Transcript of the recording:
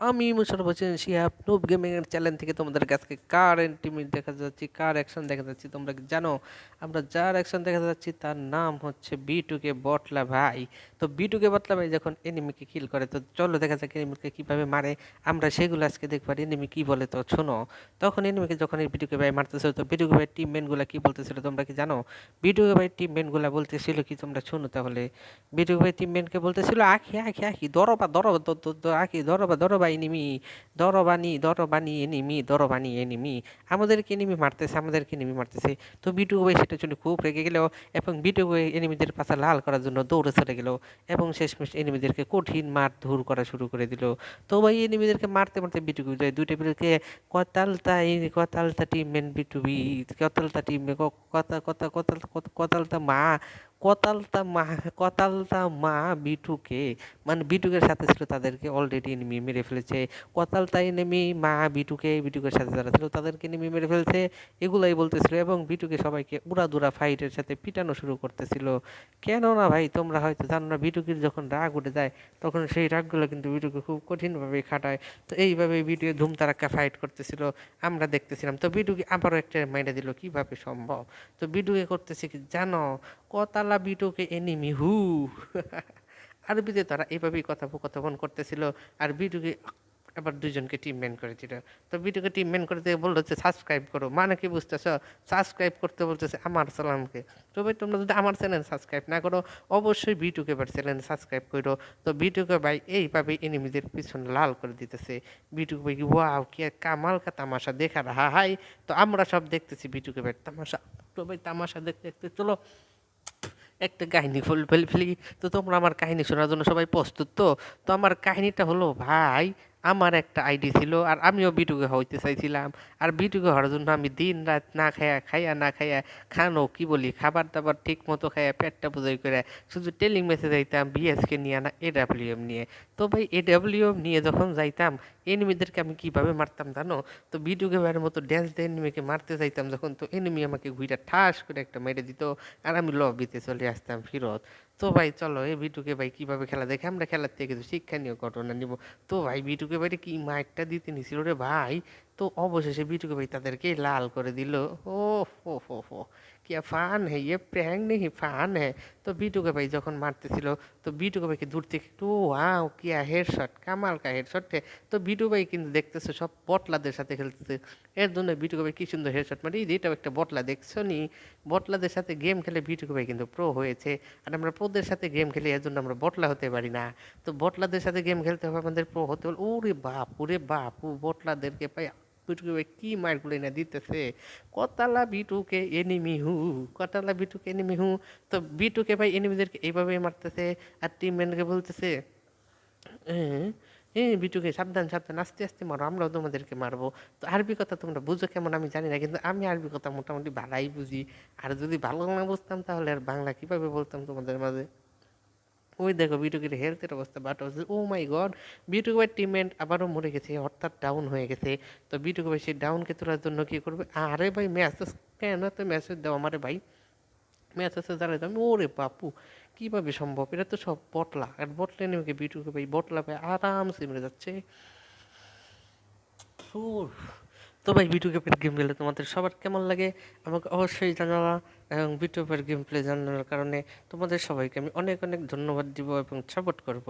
আমি Mosharraf Hossain Shihab noob gaming এর channel থেকে তোমাদের কাছে কার এন্টিমিট দেখা যাচ্ছে, কার অ্যাকশন দেখা যাচ্ছে। তোমরা কি জানো আমরা যার অ্যাকশন দেখা যাচ্ছি তার নাম হচ্ছে বিটুকে বটলা ভাই। তো বিটুকে বটলা ভাই যখন এনিমিকে কিল করে, তো চলো দেখা যাক এনিমিকে কিভাবে মারে। আমরা সেগুলো আজকে দেখবো। আর এনিমি কি বলে তো শোনো। তখন এনিমিকে যখন এই বিটুকে ভাই মারতেছিল, তো বিটুকে ভাই টিম মেনগুলা কি বলতেছিল তোমরা কি জানো? বিটুকে ভাই টিম মেনগুলা বলতেছিল কি তোমরা শোনো তাহলে। বিটুকে ভাই টিম মেনকে বলতেছিল আখি আখি আখি দরবা দরবা আখি দরবা দরবা এনিমি, দরবানি এনিমি, দরবানি এনিমি। আমাদেরকে এনিমি মারতেছে, আমাদেরকে এনিমি মারতেছে। তো বিটু ভাই সেটার জন্য খুব রেগে গেল এবং বিটু ভাই এনিমিদের পাছা লাল করার জন্য দৌড়ে চলে গেল এবং শেষমেশ এনিমিদেরকে কঠিন মারধর করা শুরু করে দিল। তো ভাই এনিমিদেরকে মারতে মারতে বিটু ভাই দুইটা বিটুকে কতালতা টিম মেন বিটু বি, কতালতা টিম কথা কথা কথা কতালতা মা, কতালতা মা, কতালতা মা বিটুকে, মানে বিটুকের সাথে ছিল তাদেরকে অলরেডি এনিমি মেরে ফেলেছে। কতালতা এনিমি মা বিটুকে, বিটুকের সাথে যারা ছিল তাদেরকে এনিমি মেরে ফেলছে, এগুলাই বলতেছিল এবং বিটুকে সবাইকে উড়াদুরা ফাইটের সাথে পিটানো শুরু করতেছিল। কেননা ভাই তোমরা হয়তো জানো না, বিটুকির যখন রাগ উঠে যায় তখন সেই রাগগুলো কিন্তু বিটুকে খুব কঠিনভাবে খাটায়। তো এইভাবে বিটুকে ধুমতারাক্কা ফাইট করতেছিল, আমরা দেখতেছিলাম। তো বিটুকে আবারও একটা মাইরে দিল, কিভাবে সম্ভব। তো বিটুকে করতেছে কি জানো, কতালা বিটুকে এনিমি হু আরবিতে তারা এইভাবেই কথোপকথন করতেছিল। আর বিটুকে আবার দুইজনকে টিম মেন করে দিল। তো বিটুকে টিম মেন করে দিয়ে বললো যে সাবস্ক্রাইব করো, মানে কি বুঝতেছ? সাবস্ক্রাইব করতে বলতেছে আমার সালামকে। তো ভাই তোমরা যদি আমার চ্যানেল সাবস্ক্রাইব না করো, অবশ্যই বিটুকে এবার চ্যানেল সাবস্ক্রাইব করো। তো বিটুকে ভাই এইভাবে এনিমিদের পিছনে লাল করে দিতেছে। বিটুকে ভাই ওয়াও কি এক কামাল কা তামাশা দেখা রাহা হাই। তো আমরা সব দেখতেছি বিটুকে ভাই তামাশা। তো ভাই তামাশা দেখতে দেখতে চলো একটা কাহিনী ফেলি। তো তোমরা আমার কাহিনী শোনার জন্য সবাই প্রস্তুত তো? তো আমার কাহিনীটা হলো ভাই, আমার একটা আইডি ছিল আর আমিও বিটুকে হইতে চাইছিলাম। আর বিটুকে হওয়ার জন্য আমি দিন রাত না খাইয়া খাইয়া না খাইয়া খানো কি বলি খাবার দাবার ঠিক মতো খাইয়া পেটটা বোঝাই করে শুধু টেলিং মেসে যাইতাম বিএসকে নিয়ে না এডাব্লিউএম নিয়ে। তো ভাই এডাব্লিউএম নিয়ে যখন যাইতাম এনিমিদেরকে আমি কিভাবে মারতাম জানো? তো বিটুকে ভাইয়ের মতো ড্যান্স দিয়ে এনিমিকে মারতে যাইতাম যখন, তো এনিমি আমাকে ঘুইটা ঠাস করে একটা মেরে দিত আর আমি লবিতে চলে আসতাম ফিরত। তো ভাই চলো এই বিটুকে ভাই কিভাবে খেলা দেখে আমরা খেলার থেকে কিছু শিক্ষণীয় ঘটনা নিব। তো ভাই বিটুকে ভাইরে কি মাইরটা দিতে নিছিল রে ভাই। তো অবশেষে বিটুকে ভাই তাদেরকে লাল করে দিল। ও হো क्या ফান है, ये प्रैंक नहीं ফান है। তো বিটুকে ভাই যখন মারতেছিল, তো বিটুকে ভাইকে দূর থেকে একটু ওয়াও কিয়া হেডশট, কামাল কা হেডশট। তো বিটু ভাই কিন্তু দেখতেছে সব বটলাদের সাথে খেলতেছে, এর জন্য বিটুকে ভাই কি সুন্দর হেডশট মারি। এটাও একটা বটলা দেখছো নি? বটলাদের সাথে গেম খেলে বিটুকে ভাই কিন্তু প্রো হয়েছে। আর আমরা প্রোদের সাথে গেম খেলি, এর জন্য আমরা বটলা হতে পারি না। তো বটলাদের সাথে গেম খেলতে হবে আমাদের, প্রো হতে হলে। ওরে বাপ ওরে বাপ, ও বটলাদেরকে পাই বিটুকে ভাই কি মারগুলি না দিতেছে। কতালা বিটুকে এনিমি হু, কতালা বিটুকে এনিমি হু। তো বিটুকে ভাই এনিমিদেরকে এইভাবে মারতেছে আর টিম ম্যানকে বলতেছে হ্যাঁ, বিটুকে সাবধান সাবধান আস্তে আস্তে মারো, আমরাও তোমাদেরকে মারবো। তো আরবি কথা তোমরা বুঝো কেমন আমি জানি না, কিন্তু আমি আরবি কথা মোটামুটি ভালাই বুঝি। আর যদি ভালো না বুঝতাম তাহলে আর বাংলা কিভাবে বলতাম তোমাদের মাঝে। ওই দেখো বিটুকের হেলথের অবস্থা বাট হচ্ছে, ও মাই গড। বিটুকে ভাই টিমমেট আবারও মরে গেছে, অর্থাৎ ডাউন হয়ে গেছে। তো বিটুকে ভাই সেই ডাউনকে তোলার জন্য কি করবে, আরে ভাই মেসেজ কেন তো মেসেজ দাও আমারে ভাই, মেসেজে দাঁড়াইতাম। ওরে বাপু কিভাবে সম্ভব, এটা তো সব বটলা। আর বটলা নেমে বিটুকে ভাই বটলা ভাই আরামসে মেরে যাচ্ছে। উফ। তো ভাই বিটু গেমের গেম প্লে তোমাদের সবার কেমন লাগে আমাকে অবশ্যই জানাবা, এবং বিটু গেম প্লে জানানোর কারণে তোমাদের সবাইকে আমি অনেক অনেক ধন্যবাদ দিব এবং সাপোর্ট করব।